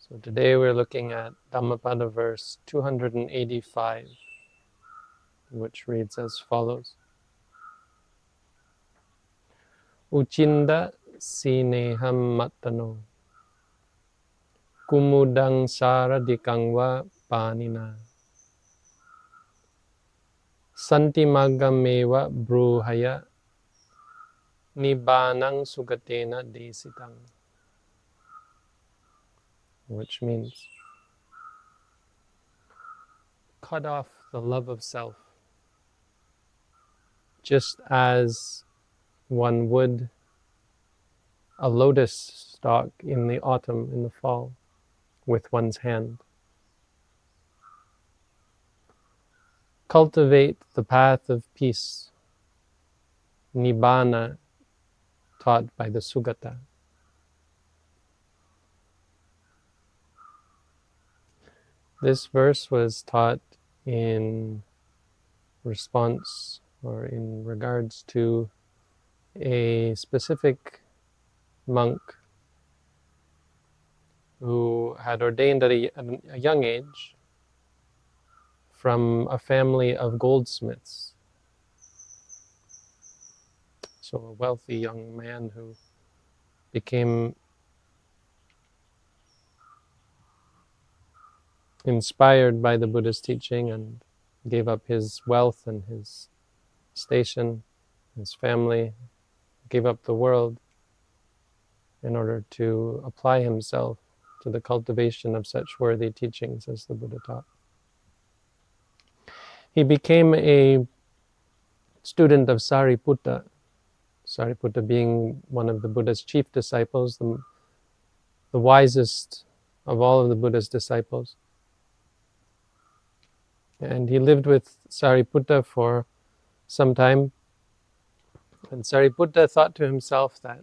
So today we're looking at Dhammapada verse 285, which reads as follows. Ucchinda sinehamattano kumudaṃ sāradikaṃva pāṇinā santimaggameva brūhaya nibbānaṃ sugatena desitaṃ. Which means, cut off the love of self, just as one would a lotus stalk in the autumn, in the fall, with one's hand. Cultivate the path of peace, nibbānaṃ, taught by the Sugata. This verse was taught in response or in regards to a specific monk who had ordained at a young age from a family of goldsmiths. So a wealthy young man who became inspired by the Buddha's teaching and gave up his wealth and his station, his family, gave up the world in order to apply himself to the cultivation of such worthy teachings as the Buddha taught. He became a student of Sariputta, Sariputta being one of the Buddha's chief disciples, the wisest of all of the Buddha's disciples. And he lived with Sariputta for some time. And Sariputta thought to himself that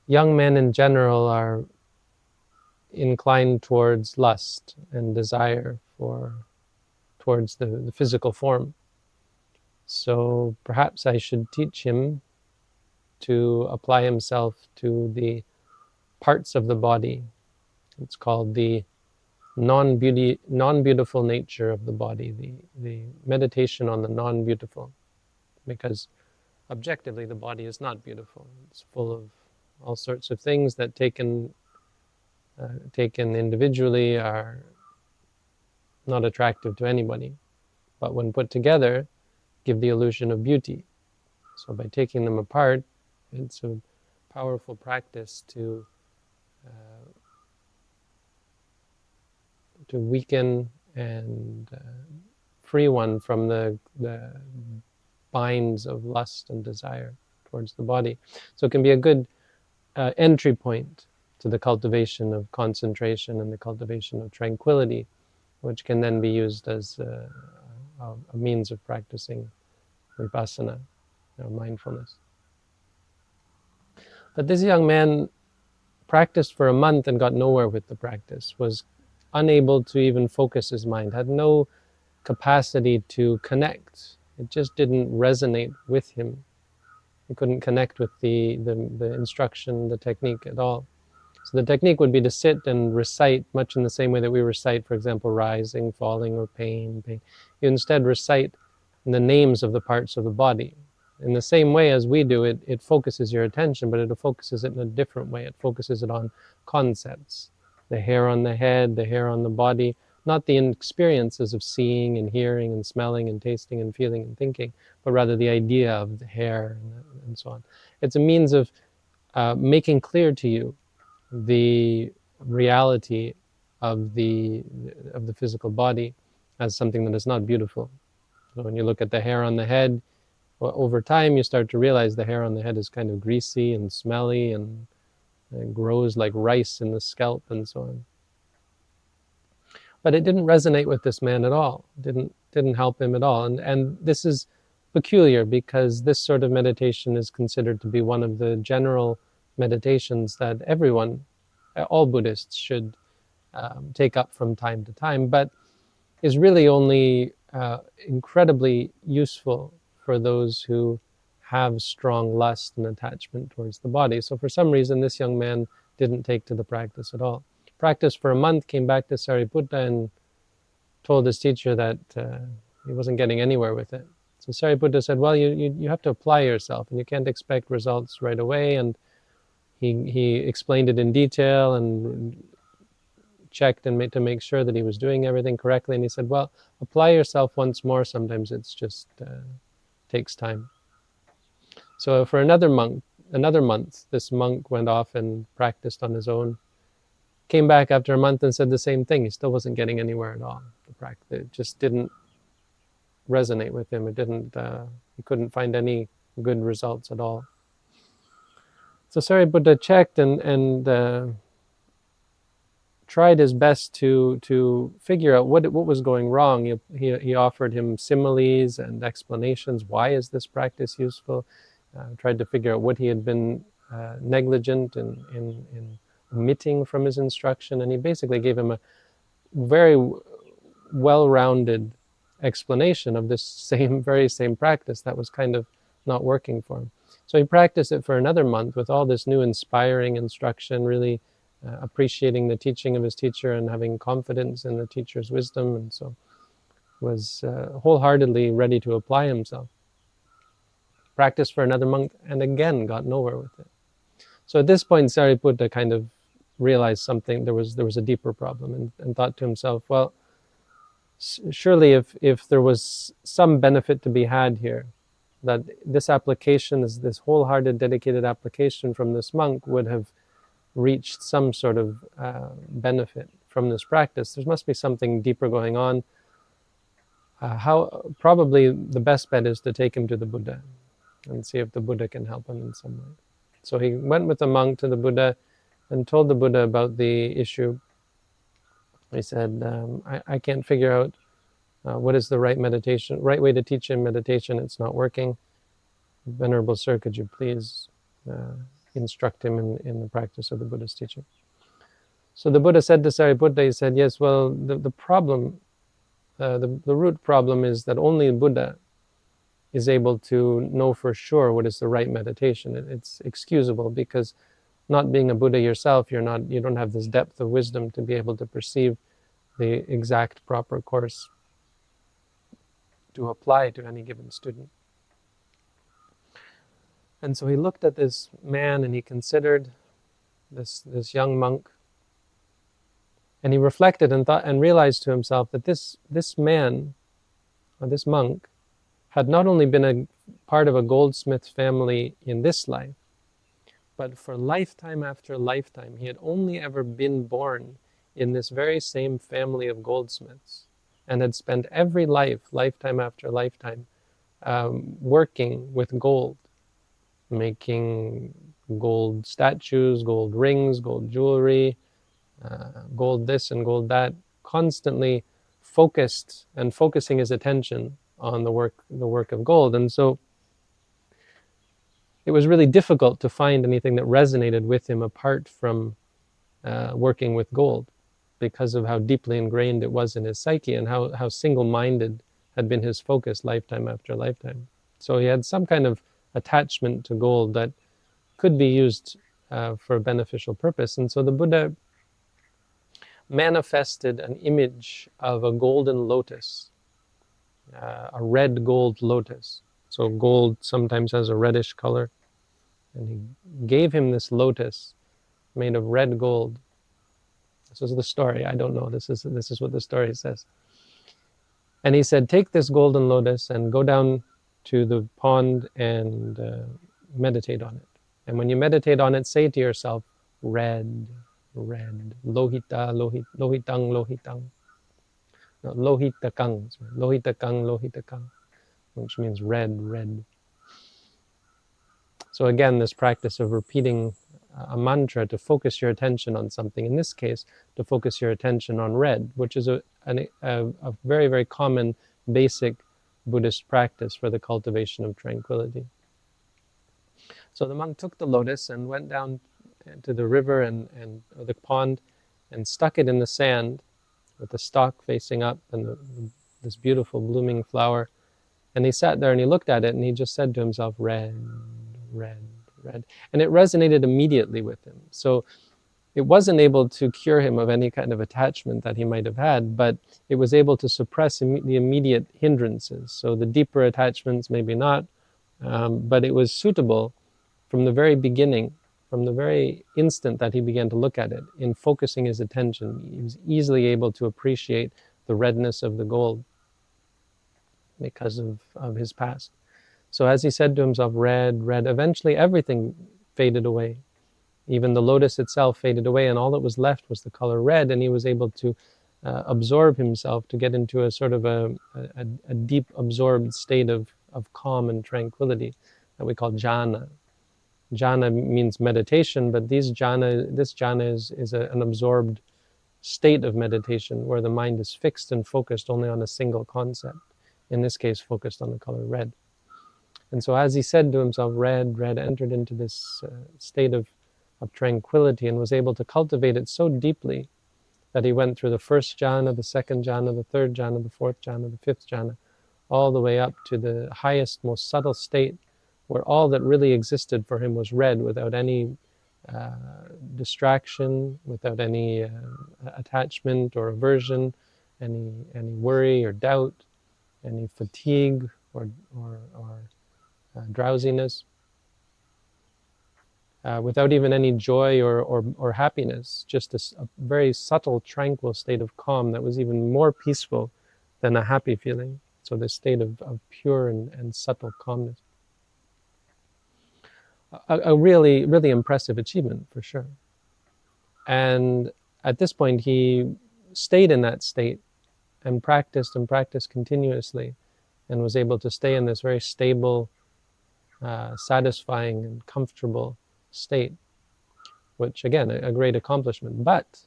young men in general are inclined towards lust and desire towards the physical form. So perhaps I should teach him to apply himself to the parts of the body. It's called the non-beautiful nature of the body, the meditation on the non-beautiful, because objectively the body is not beautiful. It's full of all sorts of things that taken individually are not attractive to anybody, but when put together give the illusion of beauty. So by taking them apart, it's a powerful practice to weaken and free one from the binds of lust and desire towards the body. So it can be a good entry point to the cultivation of concentration and the cultivation of tranquility, which can then be used as a means of practicing Vipassana, mindfulness. But this young man practiced for a month and got nowhere with the practice, was unable to even focus his mind, had no capacity to connect. It just didn't resonate with him. He couldn't connect with the instruction, the technique at all. So the technique would be to sit and recite, much in the same way that we recite, for example, rising, falling, or pain. You instead recite the names of the parts of the body. In the same way as we do it, it focuses your attention, but it focuses it in a different way. It focuses it on concepts. The hair on the head, the hair on the body, not the experiences of seeing and hearing and smelling and tasting and feeling and thinking, but rather the idea of the hair and so on. It's a means of making clear to you the reality of the physical body as something that is not beautiful. So when you look at the hair on the head, well, over time you start to realize the hair on the head is kind of greasy and smelly and grows like rice in the scalp and so on. But it didn't resonate with this man at all. Didn't help him at all. And this is peculiar because this sort of meditation is considered to be one of the general meditations that everyone, all Buddhists, should take up from time to time, but is really only incredibly useful for those who have strong lust and attachment towards the body. So for some reason, this young man didn't take to the practice at all. Practiced for a month, came back to Sariputta and told his teacher that he wasn't getting anywhere with it. So Sariputta said, well, you have to apply yourself, and you can't expect results right away. And he explained it in detail and checked and made to make sure that he was doing everything correctly. And he said, well, apply yourself once more. Sometimes it's just takes time. So for another month, this monk went off and practiced on his own. Came back after a month and said the same thing. He still wasn't getting anywhere at all. The practice, it just didn't resonate with him. It didn't. He couldn't find any good results at all. So Sariputta checked and tried his best to figure out what was going wrong. He offered him similes and explanations. Why is this practice useful? Tried to figure out what he had been negligent in omitting from his instruction, and he basically gave him a very well-rounded explanation of this very same practice that was kind of not working for him. So he practiced it for another month with all this new inspiring instruction, really appreciating the teaching of his teacher and having confidence in the teacher's wisdom, and so was wholeheartedly ready to apply himself. Practiced for another month and again got nowhere with it. So at this point, Sariputta kind of realized something. There was a deeper problem, and thought to himself, well, surely if there was some benefit to be had here, that this application, this wholehearted, dedicated application from this monk would have reached some sort of benefit from this practice. There must be something deeper going on. Probably the best bet is to take him to the Buddha and see if the Buddha can help him in some way. So he went with the monk to the Buddha and told the Buddha about the issue. He said, I can't figure out what is the right way to teach him meditation. It's not working. Venerable Sir, could you please instruct him in the practice of the Buddha's teaching? So the Buddha said to Sariputta, he said, yes, well, the problem, the root problem is that only Buddha is able to know for sure what is the right meditation. It's excusable because not being a Buddha yourself, you don't have this depth of wisdom to be able to perceive the exact proper course to apply to any given student. And so he looked at this man and he considered this young monk, and he reflected and thought and realized to himself that this man, or this monk, had not only been a part of a goldsmith family in this life, but for lifetime after lifetime, he had only ever been born in this very same family of goldsmiths, and had spent every lifetime after lifetime, working with gold, making gold statues, gold rings, gold jewelry, gold this and gold that, constantly focusing his attention on the work of gold. And so it was really difficult to find anything that resonated with him apart from working with gold, because of how deeply ingrained it was in his psyche and how single-minded had been his focus lifetime after lifetime. So he had some kind of attachment to gold that could be used for a beneficial purpose. And so the Buddha manifested an image of a golden lotus, a red gold lotus. So gold sometimes has a reddish color. And he gave him this lotus made of red gold. This is the story. I don't know. This is what the story says. And he said, take this golden lotus and go down to the pond and meditate on it. And when you meditate on it, say to yourself, red, red, lohita, lohitang, lohitang. No, lohitakang, lohitakang, lohitakang, which means red, red. So again, this practice of repeating a mantra to focus your attention on something, in this case, to focus your attention on red, which is a very, very common, basic Buddhist practice for the cultivation of tranquility. So the monk took the lotus and went down to the river or the pond and stuck it in the sand with the stalk facing up and this beautiful blooming flower. And he sat there and he looked at it and he just said to himself, red, red, red. And it resonated immediately with him. So it wasn't able to cure him of any kind of attachment that he might have had, but it was able to suppress the immediate hindrances. So the deeper attachments, maybe not, but it was suitable from the very beginning, from the very instant that he began to look at it. In focusing his attention, he was easily able to appreciate the redness of the gold because of his past. So as he said to himself, red, red, eventually everything faded away. Even the lotus itself faded away, and all that was left was the color red, and he was able to absorb himself, to get into a sort of a deep absorbed state of calm and tranquility that we call jhana. Jhana means meditation, but this jhana is an absorbed state of meditation where the mind is fixed and focused only on a single concept, in this case focused on the color red. And so as he said to himself, red, red, entered into this state of tranquility and was able to cultivate it so deeply that he went through the first jhana, the second jhana, the third jhana, the fourth jhana, the fifth jhana, all the way up to the highest, most subtle state where all that really existed for him was red, without any distraction, without any attachment or aversion, any worry or doubt, any fatigue or drowsiness, without even any joy or happiness, just a very subtle, tranquil state of calm that was even more peaceful than a happy feeling. So this state of pure and subtle calmness. A really, really impressive achievement, for sure. And at this point, he stayed in that state and practiced continuously, and was able to stay in this very stable, satisfying and comfortable state, which again, a great accomplishment. But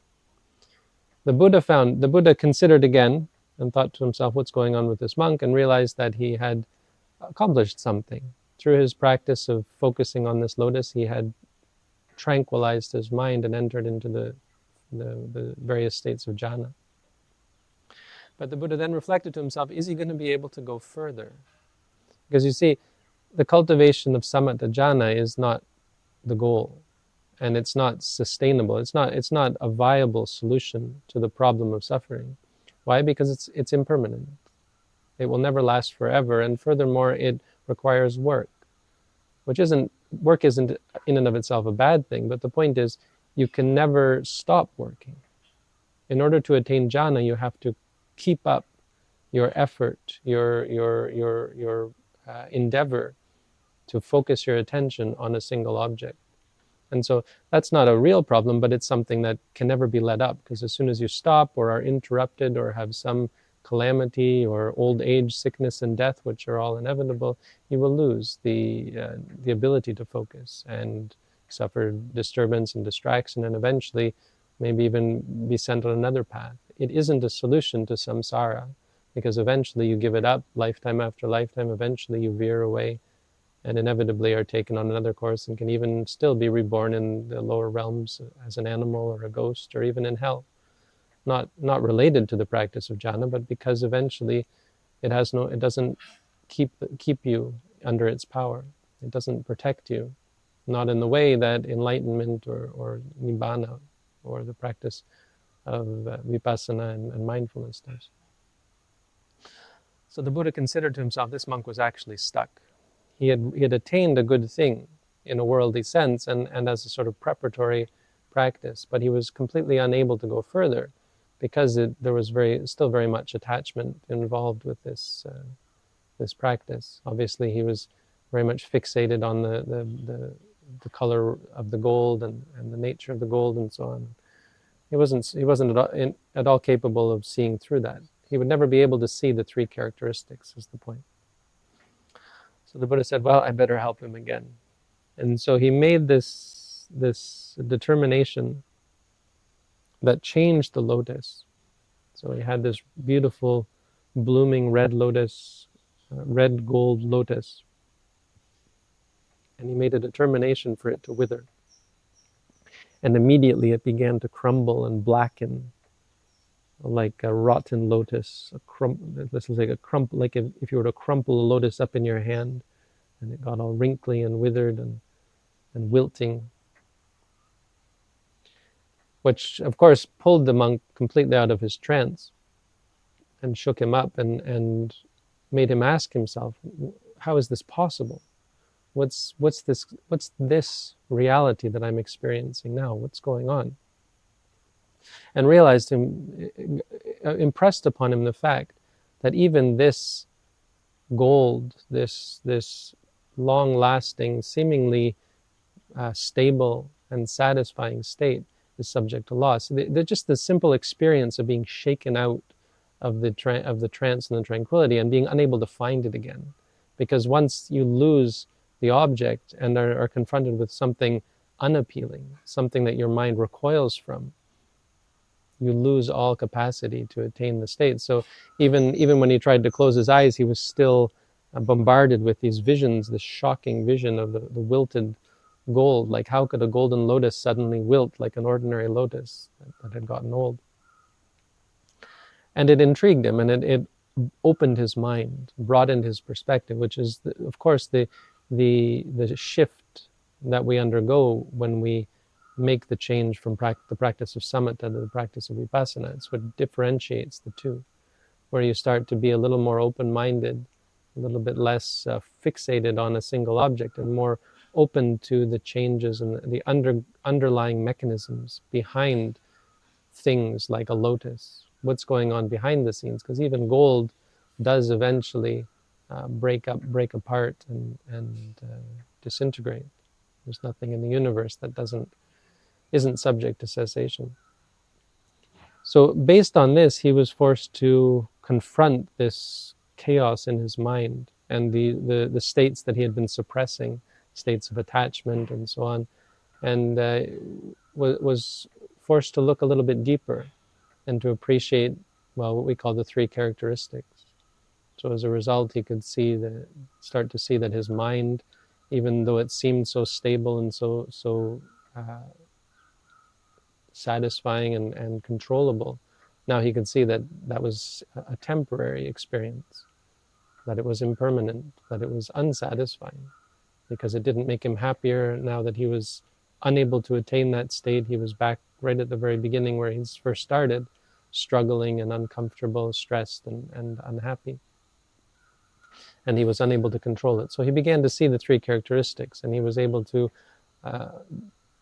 the Buddha considered again and thought to himself, what's going on with this monk, and realized that he had accomplished something. Through his practice of focusing on this lotus, he had tranquilized his mind and entered into the various states of jhana. But the Buddha then reflected to himself, is he going to be able to go further? Because you see, the cultivation of samatha jhana is not the goal, and it's not sustainable. It's not a viable solution to the problem of suffering. Why? Because it's impermanent. It will never last forever, and furthermore, it requires work, work isn't in and of itself a bad thing, but the point is, you can never stop working. In order to attain jhana, you have to keep up your effort, your endeavor to focus your attention on a single object. And so that's not a real problem, but it's something that can never be let up, because as soon as you stop or are interrupted or have some calamity or old age, sickness and death, which are all inevitable, you will lose the ability to focus and suffer disturbance and distraction, and eventually maybe even be sent on another path. It isn't a solution to samsara, because eventually you give it up, lifetime after lifetime. Eventually you veer away and inevitably are taken on another course, and can even still be reborn in the lower realms as an animal or a ghost, or even in hell. Not related to the practice of jhana, but because eventually it doesn't keep you under its power. It doesn't protect you, not in the way that enlightenment or nibbānaṃ, or the practice of Vipassana and mindfulness does. So the Buddha considered to himself, this monk was actually stuck. He had attained a good thing in a worldly sense and as a sort of preparatory practice, but he was completely unable to go further, because there was still very much attachment involved with this practice. Obviously, he was very much fixated on the color of the gold and the nature of the gold and so on. He wasn't at all capable of seeing through that. He would never be able to see the three characteristics, is the point. So the Buddha said, well, I better help him again. And so he made this determination that changed the lotus. So he had this beautiful, blooming red lotus, red gold lotus, and he made a determination for it to wither. And immediately it began to crumble and blacken, like a rotten lotus. This is like like if you were to crumple a lotus up in your hand, and it got all wrinkly and withered and wilting. which of course pulled the monk completely out of his trance and shook him up and made him ask himself, how is this possible? What's this reality that I'm experiencing now? What's going on? And realized impressed upon him the fact that even this gold, this long-lasting, seemingly stable and satisfying state is subject to loss. They're just the simple experience of being shaken out of the trance and the tranquility and being unable to find it again. Because once you lose the object and are confronted with something unappealing, something that your mind recoils from, you lose all capacity to attain the state. So even when he tried to close his eyes, he was still bombarded with these visions, this shocking vision of the wilted gold. Like, how could a golden lotus suddenly wilt like an ordinary lotus that had gotten old? And it intrigued him, and it opened his mind, broadened his perspective, which is, of course, the shift that we undergo when we make the change from the practice of samatha to the practice of vipassana. It's what differentiates the two, where you start to be a little more open-minded, a little bit less fixated on a single object, and more open to the changes and the underlying mechanisms behind things like a lotus. What's going on behind the scenes? Because even gold does eventually break apart and disintegrate. There's nothing in the universe that isn't subject to cessation. So based on this, he was forced to confront this chaos in his mind and the states that he had been suppressing, states of attachment and so on, and was forced to look a little bit deeper and to appreciate, well, what we call the three characteristics. So as a result, he could start to see that his mind, even though it seemed so stable and so satisfying and controllable, now he could see that that was a temporary experience, that it was impermanent, that it was unsatisfying, because it didn't make him happier. Now that he was unable to attain that state, he was back right at the very beginning where he first started, struggling and uncomfortable, stressed and unhappy. And he was unable to control it. So he began to see the three characteristics, and he was able to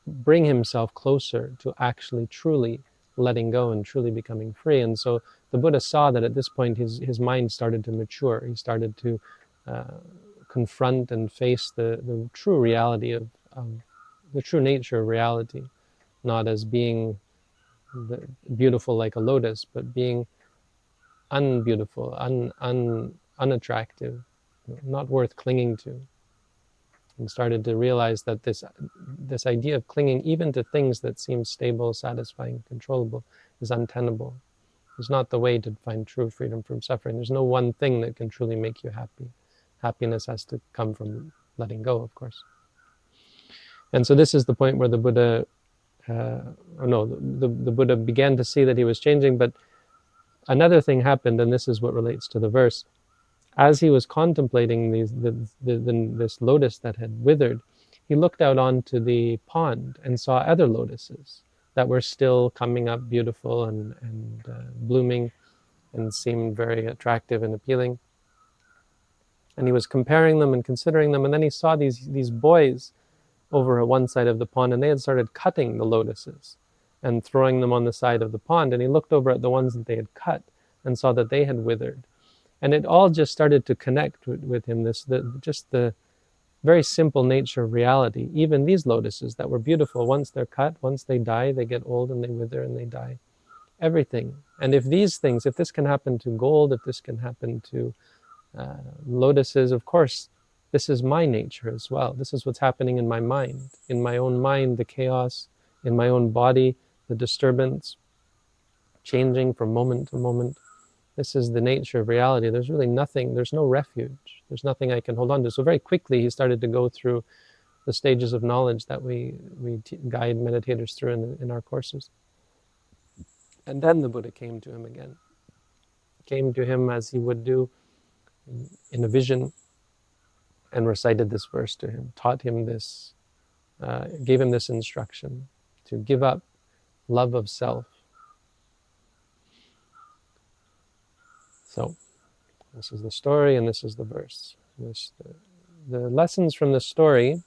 bring himself closer to actually truly letting go and truly becoming free. And so the Buddha saw that at this point his mind started to mature. He started to confront and face the true reality of the true nature of reality, not as being beautiful like a lotus, but being unbeautiful, unattractive, not worth clinging to. And started to realize that this idea of clinging even to things that seem stable, satisfying, controllable is untenable. It's not the way to find true freedom from suffering. There's no one thing that can truly make you happy. Happiness has to come from letting go, of course. And so this is the point where the Buddha, the Buddha began to see that he was changing, but another thing happened, and this is what relates to the verse. As he was contemplating this lotus that had withered, he looked out onto the pond and saw other lotuses that were still coming up beautiful and blooming and seemed very attractive and appealing. And he was comparing them and considering them, and then he saw these boys over at one side of the pond, and they had started cutting the lotuses and throwing them on the side of the pond. And he looked over at the ones that they had cut and saw that they had withered. And it all just started to connect with him, just the very simple nature of reality. Even these lotuses that were beautiful, once they're cut, once they die, they get old and they wither and they die. Everything. And if this can happen to gold, if this can happen to lotuses, of course, this is my nature as well. This is what's happening in my mind. In my own mind, the chaos. In my own body, the disturbance, changing from moment to moment. This is the nature of reality. There's really nothing, there's no refuge. There's nothing I can hold on to. So very quickly he started to go through the stages of knowledge that we guide meditators through in our courses. And then the Buddha came to him again. Came to him as he would do in a vision and recited this verse to him, taught him this, gave him this instruction to give up love of self. So this is the story and this is the verse. The lessons from the story,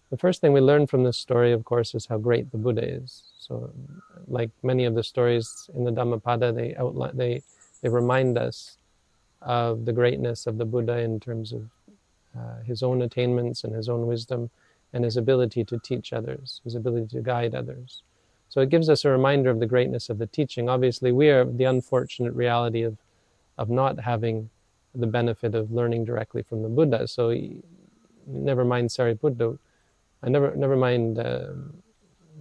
the first thing we learn from this story, of course, is how great the Buddha is. So like many of the stories in the Dhammapada, they remind us of the greatness of the Buddha in terms of his own attainments and his own wisdom and his ability to teach others, his ability to guide others. So it gives us a reminder of the greatness of the teaching. Obviously, we are the unfortunate reality of not having the benefit of learning directly from the Buddha. So never mind Sariputta, never mind.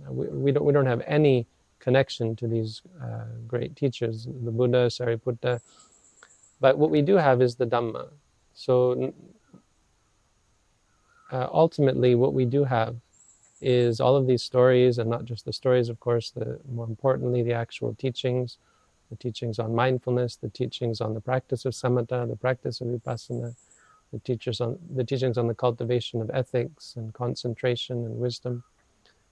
We don't have any connection to these great teachers, the Buddha, Sariputta. But what we do have is the Dhamma. So ultimately, what we do have is all of these stories, and not just the stories, of course, more importantly, the actual teachings, the teachings on mindfulness, the teachings on the practice of Samatha, the practice of Vipassana, the teachings on the cultivation of ethics and concentration and wisdom.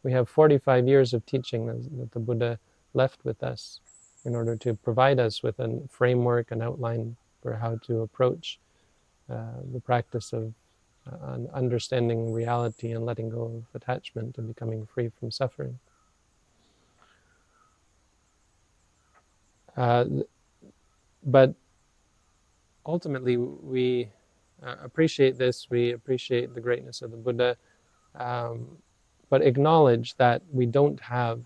We have 45 years of teaching that the Buddha left with us in order to provide us with a framework, an outline for how to approach the practice of understanding reality and letting go of attachment and becoming free from suffering. But ultimately, we appreciate this, we appreciate the greatness of the Buddha, but acknowledge that we don't have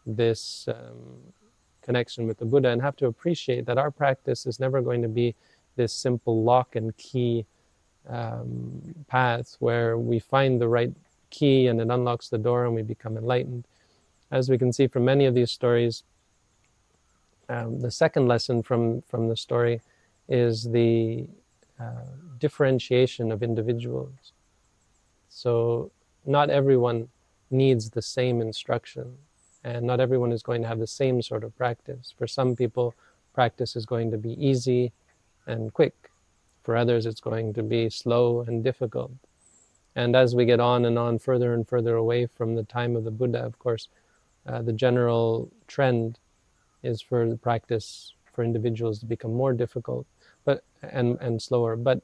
this connection with the Buddha, and have to appreciate that our practice is never going to be this simple lock and key path where we find the right key and it unlocks the door and we become enlightened. As we can see from many of these stories, the second lesson from the story is the differentiation of individuals. So not everyone needs the same instruction, and not everyone is going to have the same sort of practice. For some people, practice is going to be easy and quick. For others, it's going to be slow and difficult. And as we get on and on, further and further away from the time of the Buddha, of course, the general trend is for the practice for individuals to become more difficult and slower. But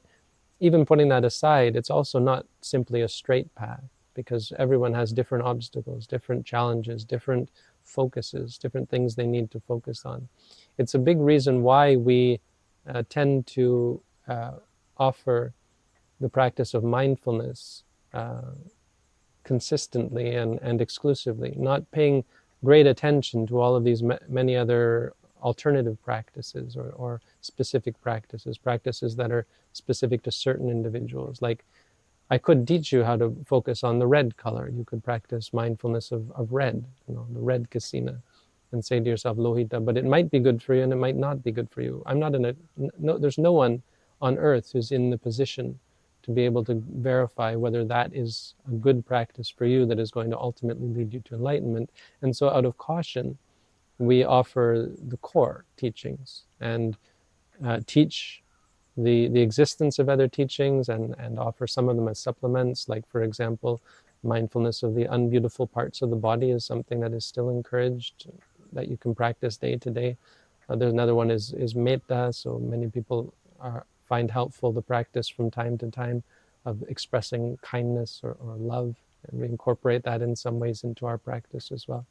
even putting that aside, it's also not simply a straight path, because everyone has different obstacles, different challenges, different focuses, different things they need to focus on. It's a big reason why we tend to offer the practice of mindfulness consistently and exclusively, not paying great attention to all of these many other alternative practices or specific practices that are specific to certain individuals. Like, I could teach you how to focus on the red color. You could practice mindfulness of red, the red kasina, and say to yourself, lohita, but it might be good for you and it might not be good for you. There's no one on earth who's in the position to be able to verify whether that is a good practice for you that is going to ultimately lead you to enlightenment. And so out of caution, we offer the core teachings and teach the existence of other teachings and offer some of them as supplements. Like, for example, mindfulness of the unbeautiful parts of the body is something that is still encouraged, that you can practice day to day. There's another one is metta. So many people find helpful the practice from time to time of expressing kindness or love, and we incorporate that in some ways into our practice as well.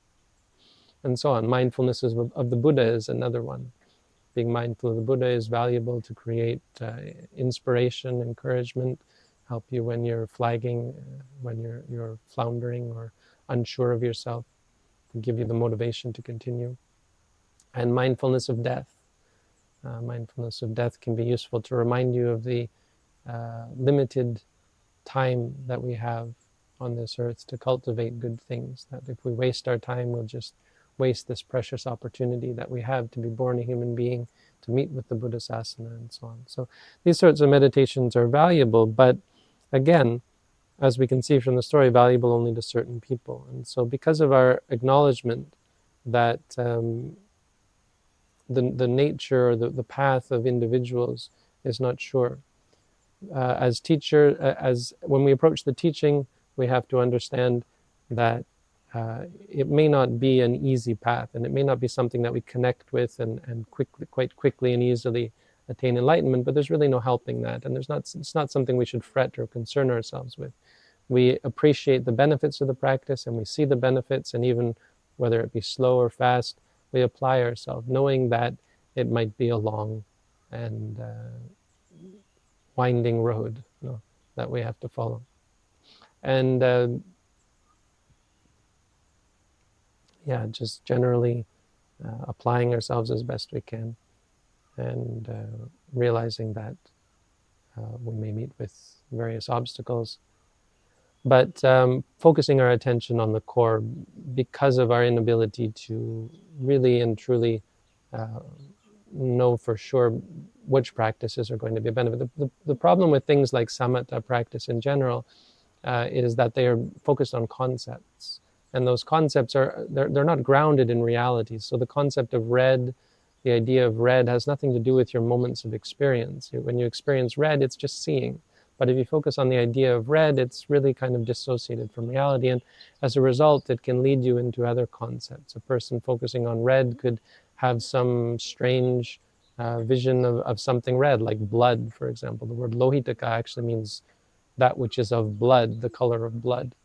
And so on. Mindfulness of the Buddha is another one. Being mindful of the Buddha is valuable to create inspiration, encouragement, help you when you're flagging, when you're floundering or unsure of yourself, to give you the motivation to continue. And mindfulness of death. Mindfulness of death can be useful to remind you of the limited time that we have on this earth to cultivate good things. That if we waste our time, we'll just waste this precious opportunity that we have to be born a human being, to meet with the Buddha Sasana, and so on. So these sorts of meditations are valuable, but again, as we can see from the story, valuable only to certain people. And so because of our acknowledgement that the nature or the path of individuals is not sure, as when we approach the teaching, we have to understand that it may not be an easy path, and it may not be something that we connect with and quite quickly and easily attain enlightenment, but there's really no helping that, and it's not something we should fret or concern ourselves with. We appreciate the benefits of the practice, and we see the benefits, and even whether it be slow or fast, we apply ourselves, knowing that it might be a long and winding road, that we have to follow. And just generally applying ourselves as best we can, and realizing that we may meet with various obstacles, but focusing our attention on the core, because of our inability to really and truly know for sure which practices are going to be a benefit. The problem with things like samatha practice in general is that they are focused on concepts, and those concepts they're not grounded in reality. So the concept of red, the idea of red, has nothing to do with your moments of experience. When you experience red, it's just seeing. But if you focus on the idea of red, it's really kind of dissociated from reality, and as a result, it can lead you into other concepts. A person focusing on red could have some strange vision of something red, like blood, for example. The word lohitaka actually means that which is of blood, the color of blood.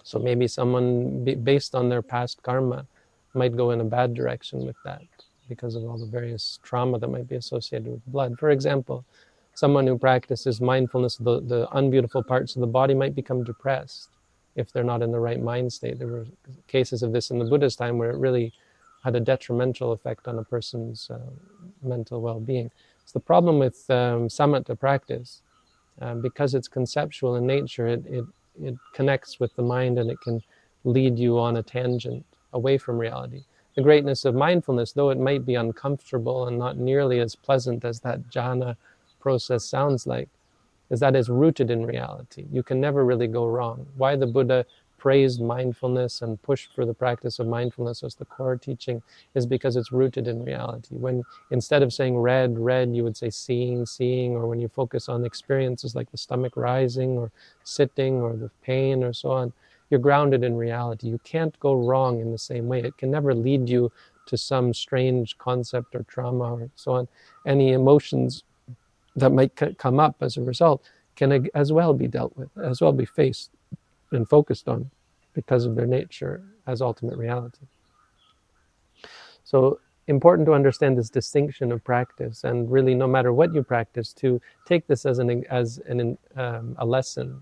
So maybe someone, based on their past karma, might go in a bad direction with that because of all the various trauma that might be associated with blood. For example, someone who practices mindfulness, the unbeautiful parts of the body might become depressed if they're not in the right mind state. There were cases of this in the Buddha's time where it really had a detrimental effect on a person's mental well-being. So the problem with samatha practice, because it's conceptual in nature, it connects with the mind, and it can lead you on a tangent away from reality. The greatness of mindfulness, though it might be uncomfortable and not nearly as pleasant as that jhana process sounds like, is that it's rooted in reality. You can never really go wrong. Why the Buddha praised mindfulness and pushed for the practice of mindfulness as the core teaching is because it's rooted in reality. When instead of saying red, red, you would say seeing, seeing, or when you focus on experiences like the stomach rising or sitting or the pain or so on, you're grounded in reality. You can't go wrong in the same way. It can never lead you to some strange concept or trauma or so on. Any emotions that might come up as a result can as well be dealt with, as well be faced and focused on, because of their nature as ultimate reality. So important to understand this distinction of practice, and really, no matter what you practice, to take this as a lesson,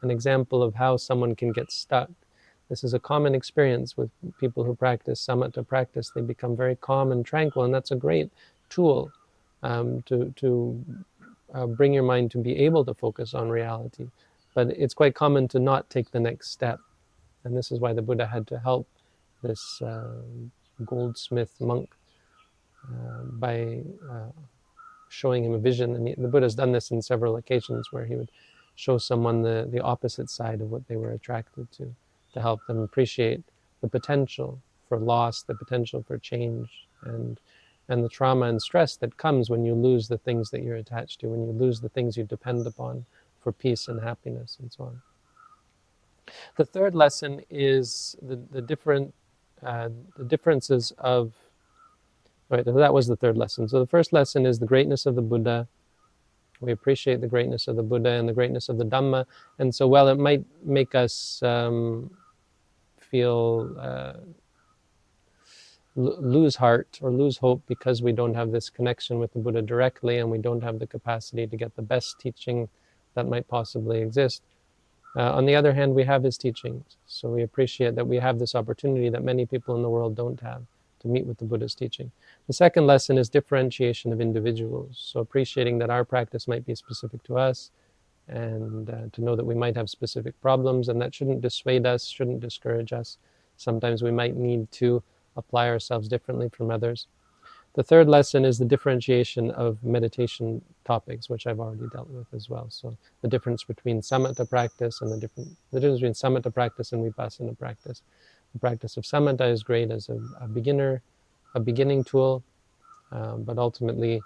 an example of how someone can get stuck. This is a common experience with people who practice samatha practice. They become very calm and tranquil, and that's a great tool to bring your mind to be able to focus on reality. But it's quite common to not take the next step. And this is why the Buddha had to help this goldsmith monk by showing him a vision. And the Buddha's done this in several occasions, where he would show someone the opposite side of what they were attracted to help them appreciate the potential for loss, the potential for change, and the trauma and stress that comes when you lose the things that you're attached to, when you lose the things you depend upon for peace and happiness and so on. The third lesson is the differences of. Right, so that was the third lesson. So the first lesson is the greatness of the Buddha. We appreciate the greatness of the Buddha and the greatness of the Dhamma, and so while it might make us feel lose heart or lose hope because we don't have this connection with the Buddha directly, and we don't have the capacity to get the best teaching that might possibly exist. On the other hand, we have his teachings, so we appreciate that we have this opportunity that many people in the world don't have, to meet with the Buddha's teaching. The second lesson is differentiation of individuals, so appreciating that our practice might be specific to us, and to know that we might have specific problems, and that shouldn't dissuade us, shouldn't discourage us. Sometimes we might need to apply ourselves differently from others. The third lesson is the differentiation of meditation topics, which I've already dealt with as well. So the difference between samatha practice and the difference between samatha practice and vipassana practice. The practice of samatha is great as a beginning tool, but ultimately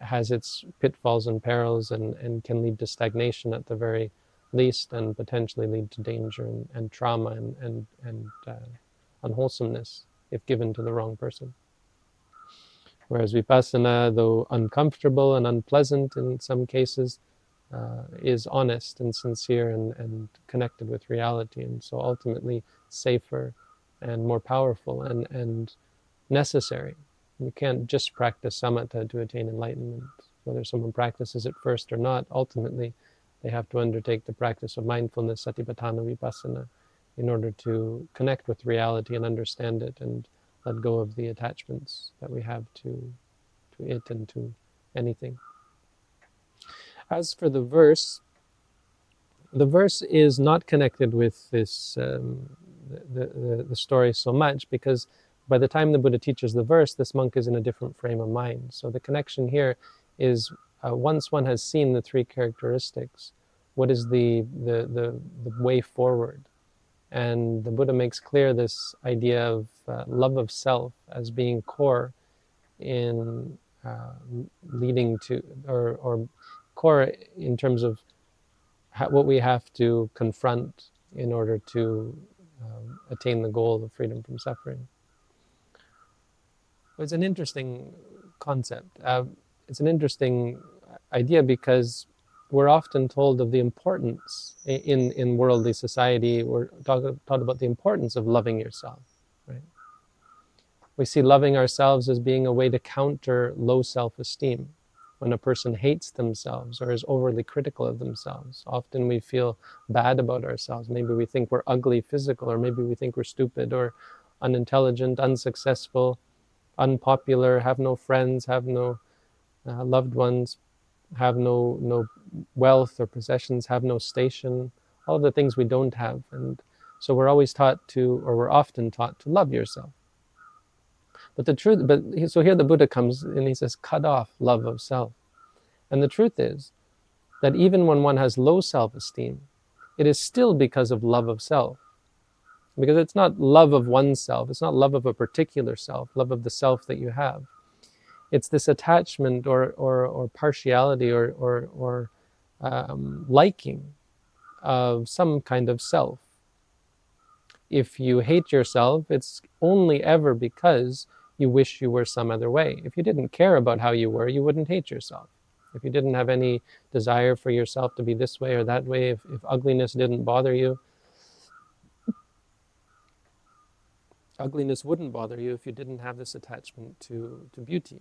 has its pitfalls and perils, and can lead to stagnation at the very least, and potentially lead to danger and trauma and unwholesomeness if given to the wrong person. Whereas Vipassana, though uncomfortable and unpleasant in some cases, is honest and sincere and connected with reality, and so ultimately safer and more powerful and necessary. You can't just practice samatha to attain enlightenment. Whether someone practices it first or not, ultimately they have to undertake the practice of mindfulness, satipatthana, vipassana, in order to connect with reality and understand it and let go of the attachments that we have to it and to anything. As for the verse is not connected with this the story so much, because by the time the Buddha teaches the verse, this monk is in a different frame of mind. So the connection here is once one has seen the three characteristics, what is the way forward? And the Buddha makes clear this idea of love of self as being core in leading to, or core in terms of what we have to confront in order to attain the goal of freedom from suffering. It's an interesting concept. It's an interesting idea because we're often told of the importance in worldly society. We're taught about the importance of loving yourself, right? We see loving ourselves as being a way to counter low self-esteem. When a person hates themselves or is overly critical of themselves, often we feel bad about ourselves. Maybe we think we're ugly physical, or maybe we think we're stupid or unintelligent, unsuccessful, unpopular, have no friends, have no loved ones, have no wealth or possessions, have no station, all of the things we don't have. And so we're always taught to, or we're often taught to love yourself. But the truth, so here the Buddha comes and he says, cut off love of self. And the truth is that even when one has low self-esteem, it is still because of love of self. Because it's not love of oneself, it's not love of a particular self, love of the self that you have. It's this attachment or partiality or liking of some kind of self. If you hate yourself, it's only ever because you wish you were some other way. If you didn't care about how you were, you wouldn't hate yourself. If you didn't have any desire for yourself to be this way or that way, if ugliness didn't bother you, ugliness wouldn't bother you if you didn't have this attachment to beauty.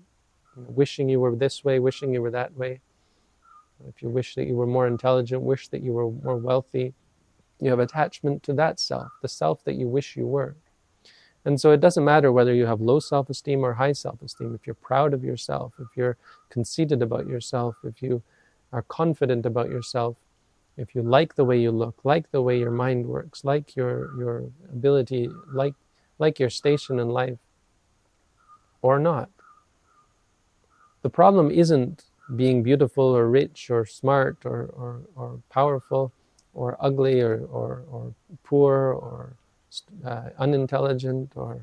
You know, wishing you were this way, wishing you were that way. If you wish that you were more intelligent, wish that you were more wealthy, you have attachment to that self, the self that you wish you were. And so it doesn't matter whether you have low self-esteem or high self-esteem. If you're proud of yourself, if you're conceited about yourself, if you are confident about yourself, if you like the way you look, like the way your mind works, like your ability, like your station in life, or not. The problem isn't being beautiful or rich or smart or powerful or ugly or poor or unintelligent or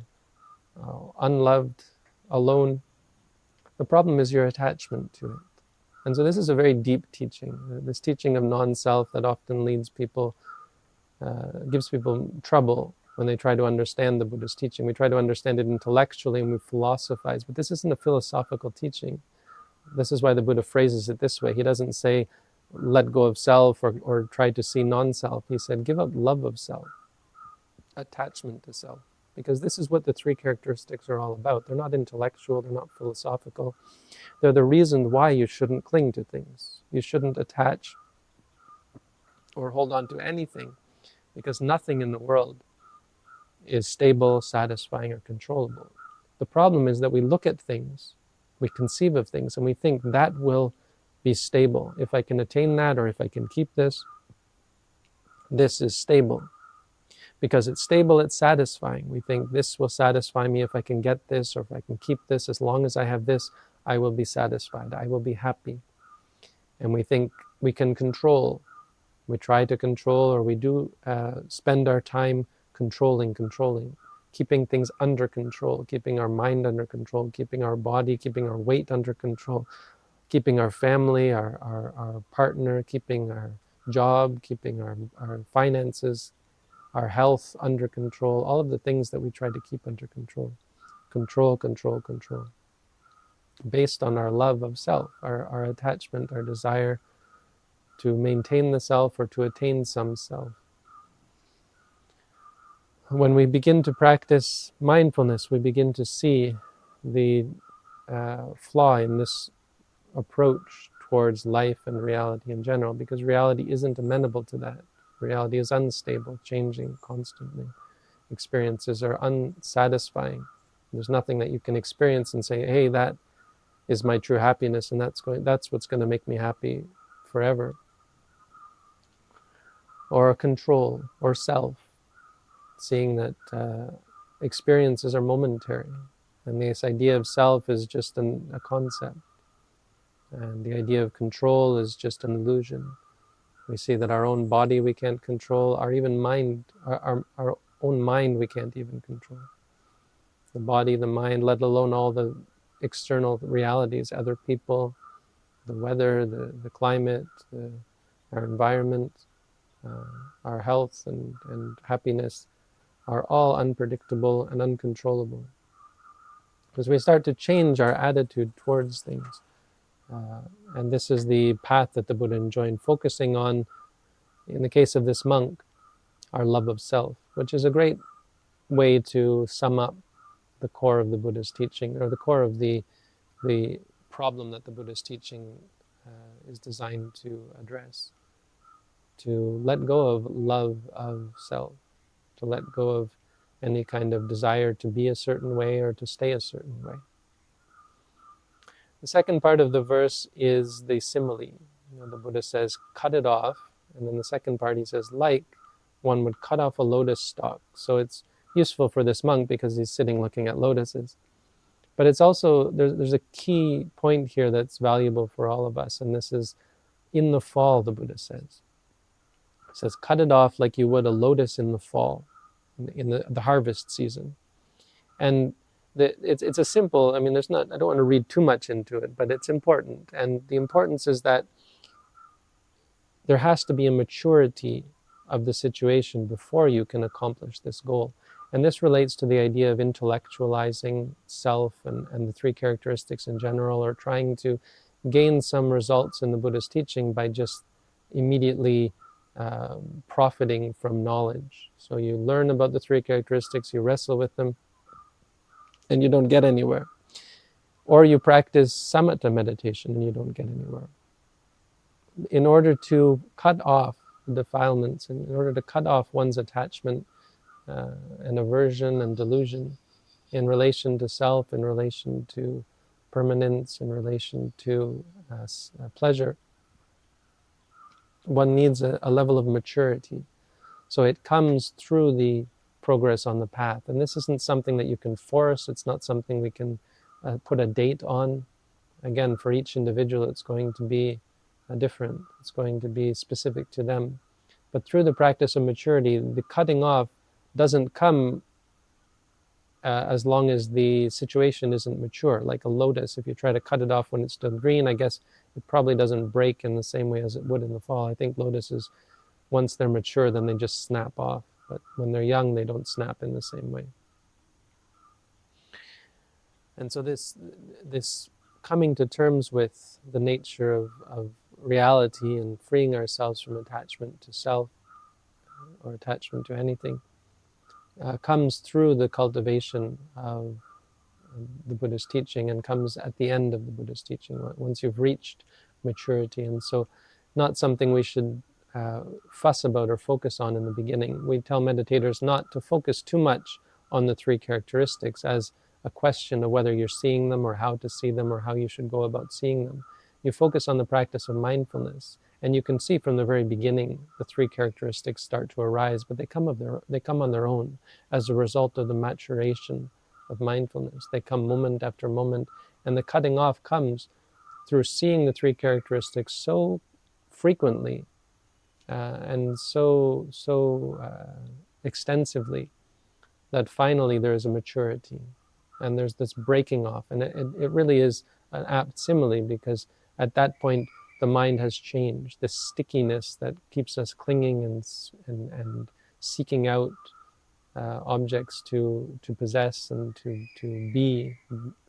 unloved, alone. The problem is your attachment to it. And so this is a very deep teaching, this teaching of non-self that often leads people, gives people trouble when they try to understand the Buddha's teaching. We try to understand it intellectually and we philosophize, but this isn't a philosophical teaching. This is why the Buddha phrases it this way. He doesn't say, let go of self or try to see non-self. He said, give up love of self, attachment to self. Because this is what the three characteristics are all about. They're not intellectual, they're not philosophical. They're the reason why you shouldn't cling to things. You shouldn't attach or hold on to anything, because nothing in the world is stable, satisfying, or controllable. The problem is that we look at things, we conceive of things, and we think that will be stable. If I can attain that, or if I can keep this, this is stable. Because it's stable, it's satisfying. We think this will satisfy me if I can get this, or if I can keep this. As long as I have this, I will be satisfied, I will be happy. And we think we can control. We try to control, or we do spend our time controlling, keeping things under control, keeping our mind under control, keeping our body, keeping our weight under control, keeping our family, our partner, keeping our job, keeping our finances, our health under control, all of the things that we try to keep under control. Control, control, control. Based on our love of self, our attachment, our desire to maintain the self or to attain some self. When we begin to practice mindfulness, we begin to see the flaw in this approach towards life and reality in general, because reality isn't amenable to that. Reality is unstable, changing constantly. Experiences are unsatisfying. There's nothing that you can experience and say, hey, that is my true happiness, and that's what's going to make me happy forever. Or control, or self, seeing that experiences are momentary, and this idea of self is just a concept, and the idea of control is just an illusion. We see that our own body we can't control, our even mind, our own mind we can't even control. The body, the mind, let alone all the external realities, other people, the weather, the climate, our environment, our health and happiness are all unpredictable and uncontrollable. Because we start to change our attitude towards things. And this is the path that the Buddha enjoined, focusing on, in the case of this monk, our love of self, which is a great way to sum up the core of the Buddha's teaching, or the core of the problem that the Buddha's teaching is designed to address. To let go of love of self, to let go of any kind of desire to be a certain way or to stay a certain way. The second part of the verse is the simile. The Buddha says, cut it off. And then the second part he says, like one would cut off a lotus stalk. So it's useful for this monk because he's sitting looking at lotuses. But it's also, there's a key point here that's valuable for all of us. And this is in the fall, the Buddha says. It says, cut it off like you would a lotus in the fall, in the harvest season. And it's a simple, I don't want to read too much into it, but it's important. And the importance is that there has to be a maturity of the situation before you can accomplish this goal. And this relates to the idea of intellectualizing self and the three characteristics in general, or trying to gain some results in the Buddha's teaching by just immediately profiting from knowledge. So you learn about the three characteristics, you wrestle with them, and you don't get anywhere. Or you practice Samatha meditation and you don't get anywhere. In order to cut off defilements, in order to cut off one's attachment and aversion and delusion in relation to self, in relation to permanence, in relation to pleasure, one needs a level of maturity. So it comes through the progress on the path. And this isn't something that you can force. It's not something we can put a date on. Again, for each individual, it's going to be different. It's going to be specific to them. But through the practice of maturity, the cutting off doesn't come as long as the situation isn't mature. Like a lotus, if you try to cut it off when it's still green, I guess it probably doesn't break in the same way as it would in the fall. I think lotuses, once they're mature, then they just snap off. But when they're young, they don't snap in the same way. And so this coming to terms with the nature of reality and freeing ourselves from attachment to self or attachment to anything comes through the cultivation of the Buddha's teaching, and comes at the end of the Buddha's teaching, once you've reached maturity. And so not something we should fuss about or focus on in the beginning. We tell meditators not to focus too much on the three characteristics as a question of whether you're seeing them or how to see them or how you should go about seeing them. You focus on the practice of mindfulness, and you can see from the very beginning the three characteristics start to arise, but they come on their own as a result of the maturation of mindfulness. They come moment after moment, and the cutting off comes through seeing the three characteristics so frequently and so extensively that finally there is a maturity, and there's this breaking off. And it really is an apt simile, because at that point the mind has changed. This stickiness that keeps us clinging and seeking out objects to possess and to be.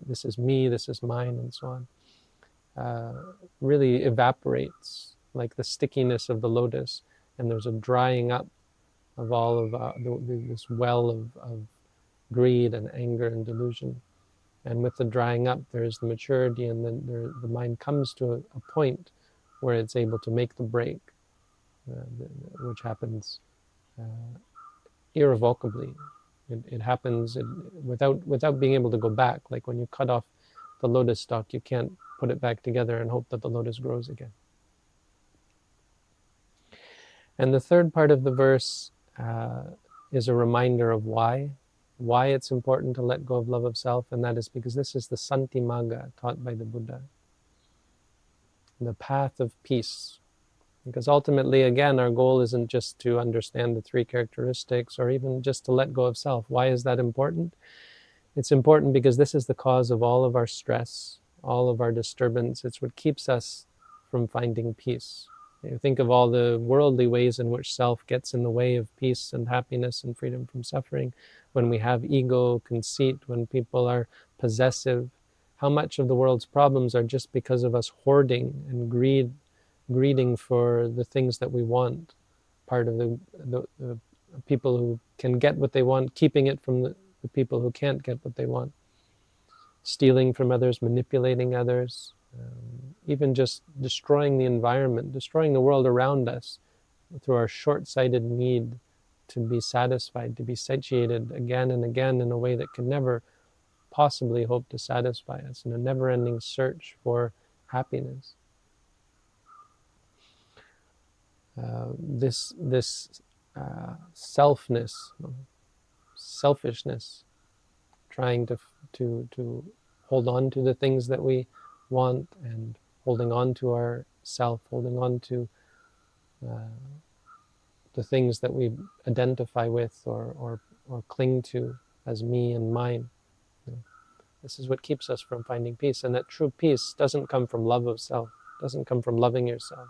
This is me, this is mine, and so on. Really evaporates like the stickiness of the lotus, and there's a drying up of all of this well of greed and anger and delusion. And with the drying up, there's the maturity, and then the mind comes to a point where it's able to make the break, which happens irrevocably. It happens without being able to go back. Like when you cut off the lotus stalk, you can't put it back together and hope that the lotus grows again. And the third part of the verse is a reminder of why it's important to let go of love of self, and that is because this is the santimagga taught by the Buddha, the path of peace. Because ultimately, again, our goal isn't just to understand the three characteristics or even just to let go of self. Why is that important? It's important because this is the cause of all of our stress, all of our disturbance. It's what keeps us from finding peace. You think of all the worldly ways in which self gets in the way of peace and happiness and freedom from suffering. When we have ego, conceit, when people are possessive, how much of the world's problems are just because of us hoarding and greeding for the things that we want. Part of the people who can get what they want, keeping it from the people who can't get what they want. Stealing from others, manipulating others, even just destroying the environment, destroying the world around us through our short-sighted need to be satisfied, to be satiated again and again in a way that can never possibly hope to satisfy us, in a never-ending search for happiness. This selfishness, trying to hold on to the things that we want, and holding on to our self, holding on to the things that we identify with or cling to as me and mine. This is what keeps us from finding peace, and that true peace doesn't come from love of self, doesn't come from loving yourself.